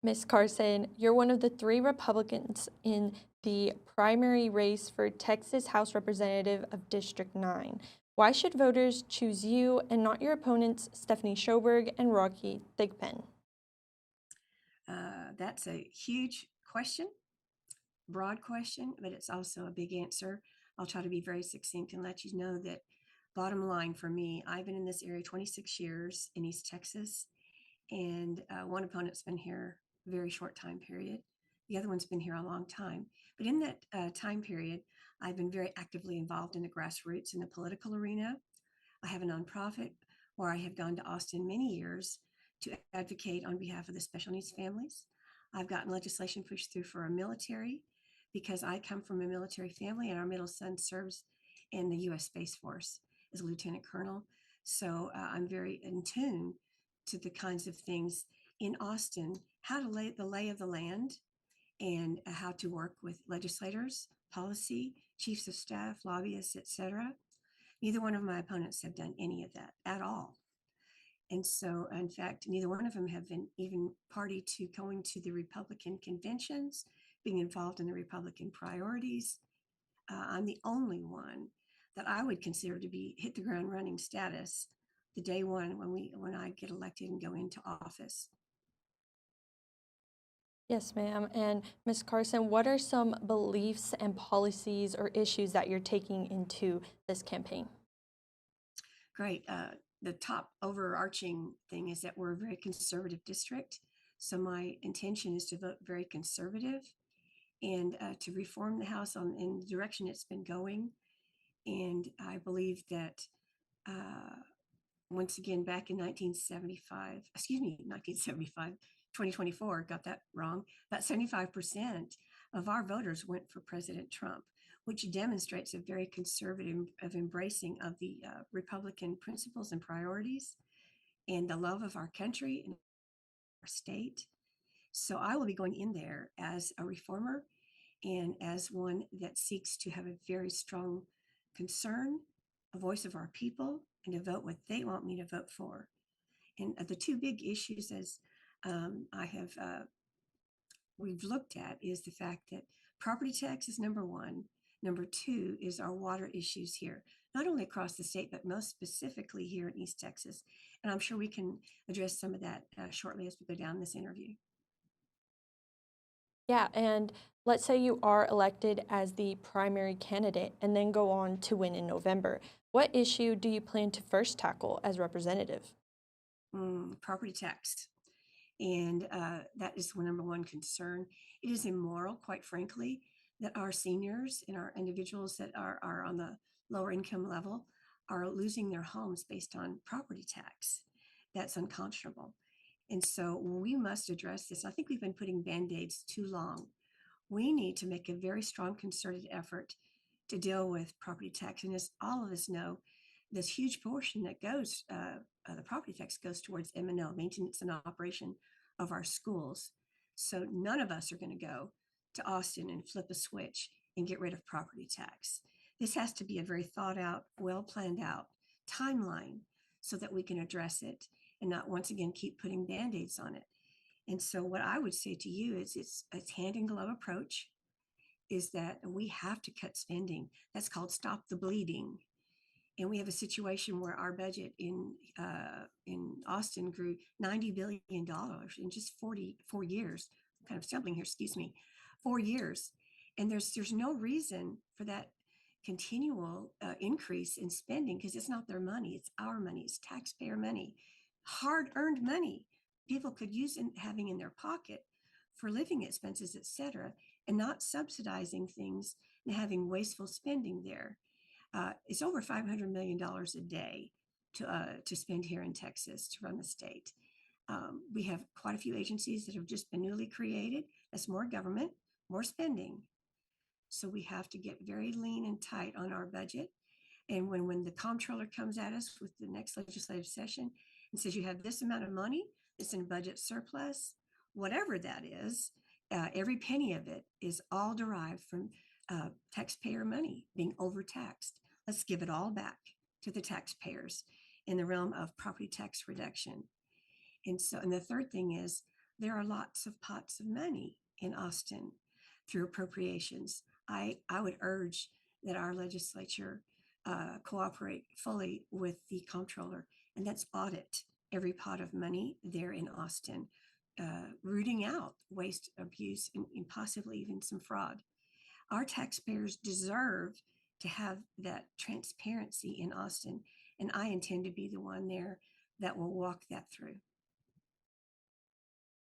Ms. Carson, you're one of the three Republicans in the primary race for Texas House Representative of District 9. Why should voters choose you and not your opponents, Stephanie Schoberg and Rocky Thigpen? That's a huge question, broad question, but it's also a big answer. I'll try to be very succinct and let you know that bottom line for me, I've been in this area 26 years in East Texas, and one opponent's been here a very short time period. The other one's been here a long time. But in that time period, I've been very actively involved in the grassroots in the political arena. I have a nonprofit where I have gone to Austin many years to advocate on behalf of the special needs families. I've gotten legislation pushed through for our military because I come from a military family and our middle son serves in the U.S. Space Force as a lieutenant colonel. So I'm very in tune to the kinds of things in Austin, how to lay the lay of the land and how to work with legislators, policy, chiefs of staff, lobbyists, etc. Neither one of my opponents have done any of that at all. And so, in fact, neither one of them have been even party to going to the Republican conventions, being involved in the Republican priorities. I'm the only one that I would consider to be hit the ground running status the day one when I get elected and go into office. Yes, ma'am. And Ms. Carson, what are some beliefs and policies or issues that you're taking into this campaign? Great. The top overarching thing is that we're a very conservative district. So my intention is to vote very conservative and to reform the House in the direction it's been going. And I believe that once again, back in 1975, excuse me, 1975, 2024, got that wrong, about 75% of our voters went for President Trump, which demonstrates a very conservative of embracing of the Republican principles and priorities and the love of our country and our state. So I will be going in there as a reformer and as one that seeks to have a very strong concern, a voice of our people, and to vote what they want me to vote for. And the two big issues, as I have we've looked at, is the fact that property tax is number one. Number two is our water issues here, not only across the state, but most specifically here in East Texas. And I'm sure we can address some of that shortly as we go down this interview. Yeah, and let's say you are elected as the primary candidate and then go on to win in November. What issue do you plan to first tackle as representative? Property tax. And that is the number one concern. It is immoral, quite frankly, that our seniors and our individuals that are on the lower income level are losing their homes based on property tax. That's unconscionable. And so we must address this. I think we've been putting band-aids too long. We need to make a very strong concerted effort to deal with property tax. And as all of us know, this huge portion that goes, the property tax goes towards M&O, maintenance and operation of our schools. So none of us are going to go to Austin and flip a switch and get rid of property tax. This has to be a very thought out, well planned out timeline so that we can address it and not once again keep putting band-aids on it. And so what I would say to you is it's a hand in glove approach is that we have to cut spending. That's called stop the bleeding. And we have a situation where our budget in Austin grew $90 billion in just 44 years. I'm kind of stumbling here, excuse me, 4 years. And there's no reason for that continual increase in spending because it's not their money, it's our money, it's taxpayer money, hard-earned money people could use in having in their pocket for living expenses, etc., and not subsidizing things and having wasteful spending there. It's over $500 million a day to spend here in Texas to run the state. We have quite a few agencies that have just been newly created. That's more government, more spending. So we have to get very lean and tight on our budget. And when the comptroller comes at us with the next legislative session and says you have this amount of money, it's in budget surplus, whatever that is, every penny of it is all derived from taxpayer money being overtaxed. Let's give it all back to the taxpayers in the realm of property tax reduction. And the third thing is there are lots of pots of money in Austin through appropriations. I would urge that our legislature cooperate fully with the comptroller, and that's audit every pot of money there in Austin, rooting out waste, abuse, and possibly even some fraud. Our taxpayers deserve to have that transparency in Austin, and I intend to be the one there that will walk that through.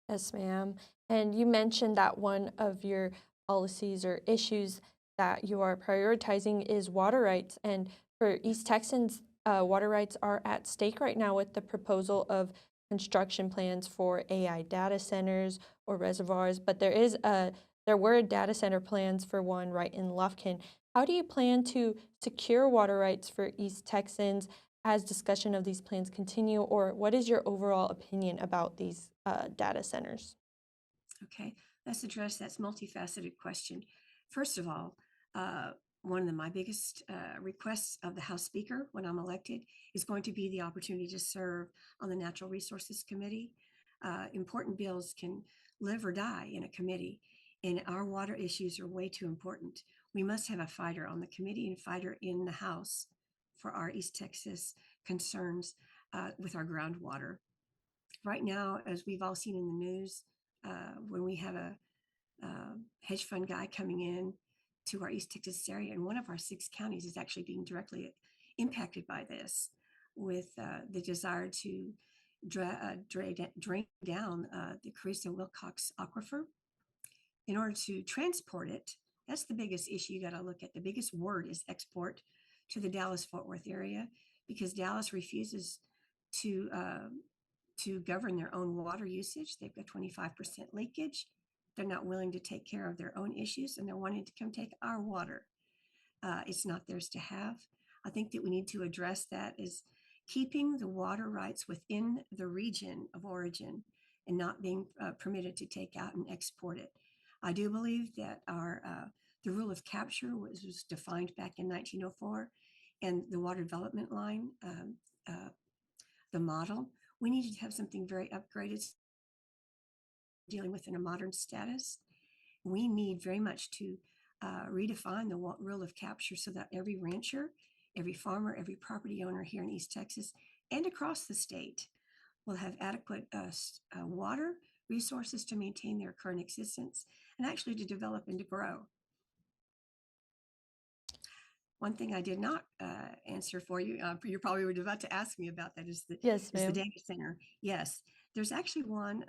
Yes, ma'am. And you mentioned that one of your policies or issues that you are prioritizing is water rights. And for East Texans, water rights are at stake right now with the proposal of construction plans for AI data centers or reservoirs. But there were data center plans for one right in Lufkin. How do you plan to secure water rights for East Texans as discussion of these plans continue, or what is your overall opinion about these data centers? Okay, let's address that multifaceted question. First of all, one of my biggest requests of the House Speaker when I'm elected is going to be the opportunity to serve on the Natural Resources Committee. Important bills can live or die in a committee, and our water issues are way too important. We must have a fighter on the committee and a fighter in the House for our East Texas concerns with our groundwater. Right now, as we've all seen in the news, when we have a hedge fund guy coming in to our East Texas area, and one of our 6 counties is actually being directly impacted by this, with the desire to drain down the Carrizo Wilcox aquifer in order to transport it. That's the biggest issue you got to look at. The biggest word is export to the Dallas-Fort Worth area, because Dallas refuses to govern their own water usage. They've got 25% leakage. They're not willing to take care of their own issues, and they're wanting to come take our water. It's not theirs to have. I think that we need to address that as keeping the water rights within the region of origin and not being permitted to take out and export it. I do believe that the rule of capture was defined back in 1904, and the water development line, the model, we needed to have something very upgraded, dealing with in a modern status. We need very much to redefine the rule of capture so that every rancher, every farmer, every property owner here in East Texas and across the state will have adequate water resources to maintain their current existence and actually to develop and to grow. One thing I did not answer for you, you probably were about to ask me about that, is Yes, the ma'am. data center. Yes, there's actually one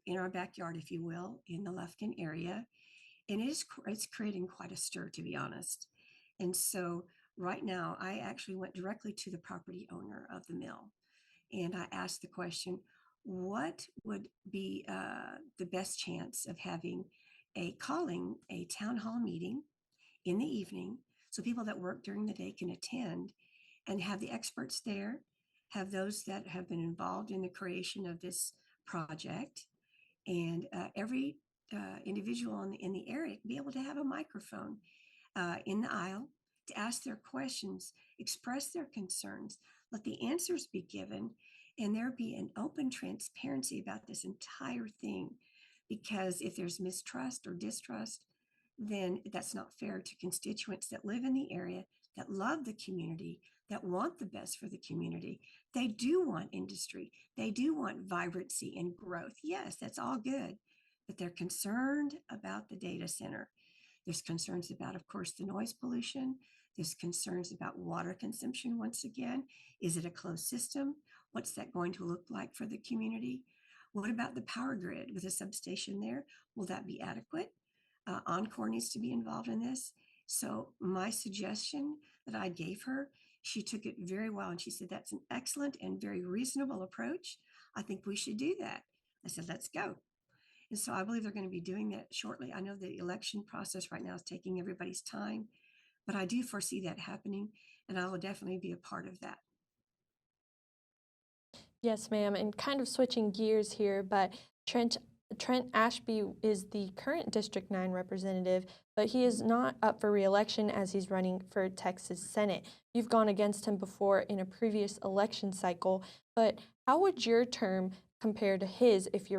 in our backyard, if you will, in the Lufkin area, and it's creating quite a stir, to be honest. And so right now, I actually went directly to the property owner of the mill, and I asked the question, what would be the best chance of calling a town hall meeting in the evening so people that work during the day can attend and have the experts there, have those that have been involved in the creation of this project, and every individual in the area be able to have a microphone in the aisle to ask their questions, express their concerns, let the answers be given, and there be an open transparency about this entire thing. Because if there's mistrust or distrust, then that's not fair to constituents that live in the area, that love the community, that want the best for the community. They do want industry. They do want vibrancy and growth. Yes, that's all good, but they're concerned about the data center. There's concerns about, of course, the noise pollution. There's concerns about water consumption. Once again, is it a closed system? What's that going to look like for the community? What about the power grid with a substation there? Will that be adequate? Encore needs to be involved in this. So my suggestion that I gave her, she took it very well. And she said, that's an excellent and very reasonable approach. I think we should do that. I said, let's go. And so I believe they're going to be doing that shortly. I know the election process right now is taking everybody's time, but I do foresee that happening, and I will definitely be a part of that. Yes, ma'am. And kind of switching gears here, but Trent Ashby is the current District 9 representative, but he is not up for re-election as he's running for Texas Senate. You've gone against him before in a previous election cycle, but how would your term compare to his if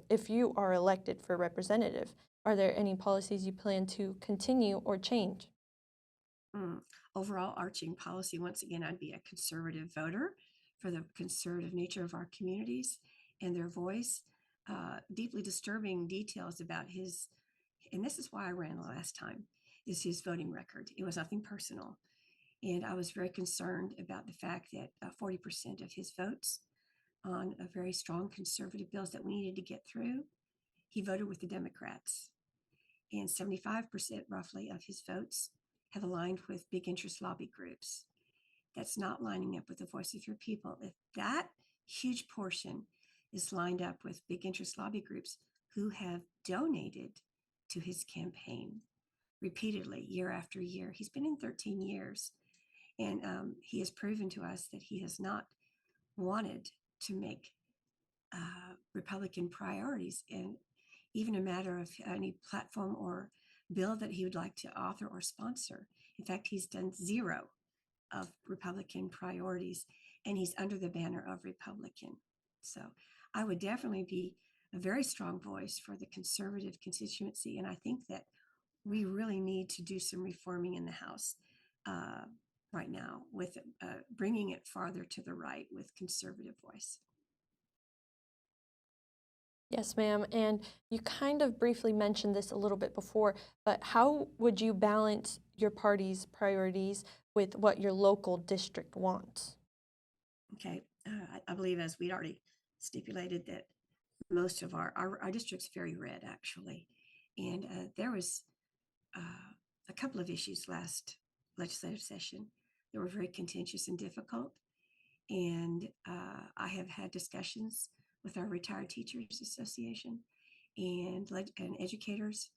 if you are elected for representative? Are there any policies you plan to continue or change? Mm. Overall arching policy, once again, I'd be a conservative voter for the conservative nature of our communities and their voice. Deeply disturbing details about his, and this is why I ran the last time, is his voting record. It was nothing personal. And I was very concerned about the fact that 40% of his votes on a very strong conservative bills that we needed to get through, he voted with the Democrats. And 75% roughly of his votes have aligned with big interest lobby groups. That's not lining up with the voice of your people. If that huge portion is lined up with big interest lobby groups who have donated to his campaign repeatedly, year after year, he's been in 13 years, and he has proven to us that he has not wanted to make Republican priorities and even a matter of any platform or bill that he would like to author or sponsor. In fact, he's done zero of Republican priorities, and he's under the banner of Republican. So I would definitely be a very strong voice for the conservative constituency. And I think that we really need to do some reforming in the House right now with bringing it farther to the right with conservative voice. Yes, ma'am. And you kind of briefly mentioned this a little bit before, but how would you balance your party's priorities with what your local district wants? Okay, I believe as we'd already stipulated that most of our district's very red actually, and there was a couple of issues last legislative session that were very contentious and difficult, and I have had discussions with our Retired Teachers Association and educators,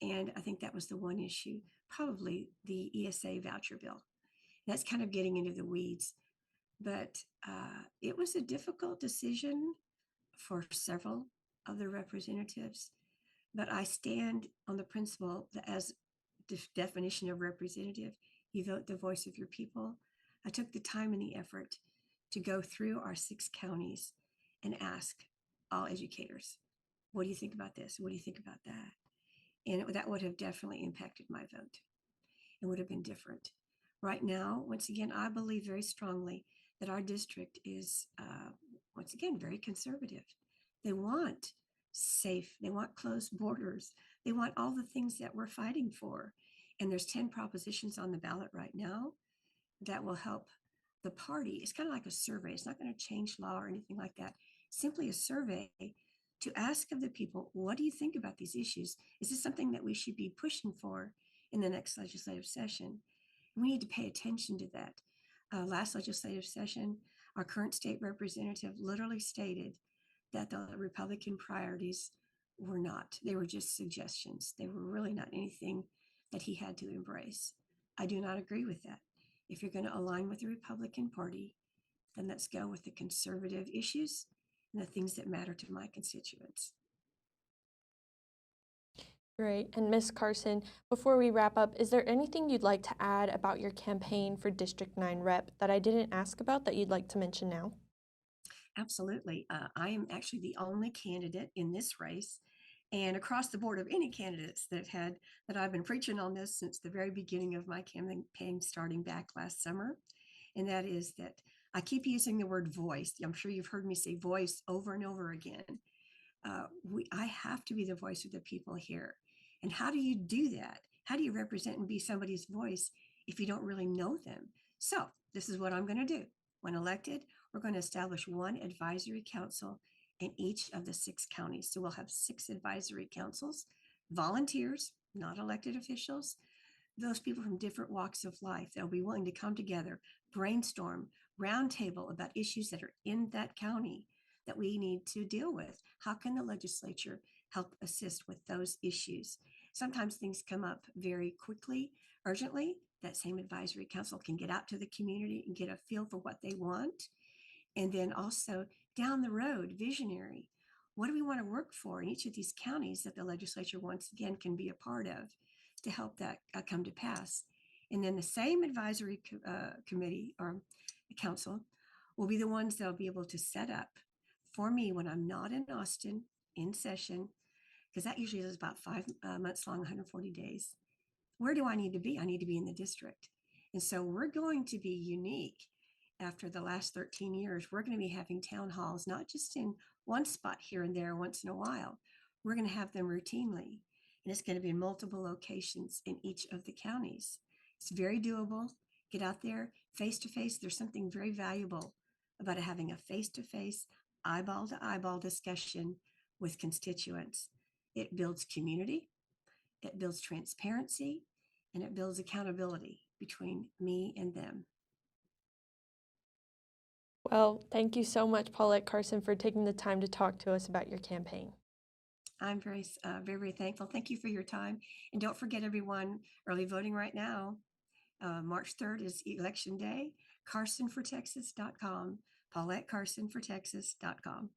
and I think that was the one issue, probably the ESA voucher bill. That's kind of getting into the weeds, but it was a difficult decision for several of the representatives. But I stand on the principle that as definition of representative, you vote the voice of your people. I took the time and the effort to go through our 6 counties and ask all educators, what do you think about this? What do you think about that? And that would have definitely impacted my vote. It would have been different. Right now, once again, I believe very strongly that our district is, once again, very conservative. They want safe, they want closed borders, they want all the things that we're fighting for. And there's 10 propositions on the ballot right now that will help the party. It's kind of like a survey. It's not going to change law or anything like that. Simply a survey to ask of the people, what do you think about these issues? Is this something that we should be pushing for in the next legislative session? We need to pay attention to that. Last legislative session, our current state representative literally stated that the Republican priorities were not, they were just suggestions. They were really not anything that he had to embrace. I do not agree with that. If you're going to align with the Republican Party, then let's go with the conservative issues and the things that matter to my constituents. Great. And Ms. Carson, before we wrap up, is there anything you'd like to add about your campaign for District 9 rep that I didn't ask about that you'd like to mention now? Absolutely. I am actually the only candidate in this race, and across the board of any candidates that I've been preaching on this since the very beginning of my campaign starting back last summer. And that is that I keep using the word voice. I'm sure you've heard me say voice over and over again. I have to be the voice of the people here. And how do you do that? How do you represent and be somebody's voice if you don't really know them? So this is what I'm going to do. When elected, we're going to establish one advisory council in each of the 6 counties. So we'll have 6 advisory councils, volunteers, not elected officials, those people from different walks of life that'll be willing to come together, brainstorm, roundtable about issues that are in that county that we need to deal with. How can the legislature help assist with those issues? Sometimes things come up very quickly, urgently. That same advisory council can get out to the community and get a feel for what they want. And then also down the road, visionary. What do we want to work for in each of these counties that the legislature once again can be a part of to help that come to pass? And then the same advisory committee or council will be the ones that'll be able to set up for me when I'm not in Austin in session, because that usually is about 5 months long, 140 days. Where do I need to be? I need to be in the district. And so we're going to be unique after the last 13 years. We're going to be having town halls, not just in one spot here and there once in a while. We're going to have them routinely. And it's going to be in multiple locations in each of the counties. It's very doable. Get out there face to face. There's something very valuable about having a face to face, eyeball to eyeball discussion with constituents. It builds community, it builds transparency, and it builds accountability between me and them. Well, thank you so much, Paulette Carson, for taking the time to talk to us about your campaign. I'm very thankful. Thank you for your time. And don't forget, everyone, early voting right now. March 3rd is Election Day. CarsonForTexas.com. PauletteCarsonForTexas.com.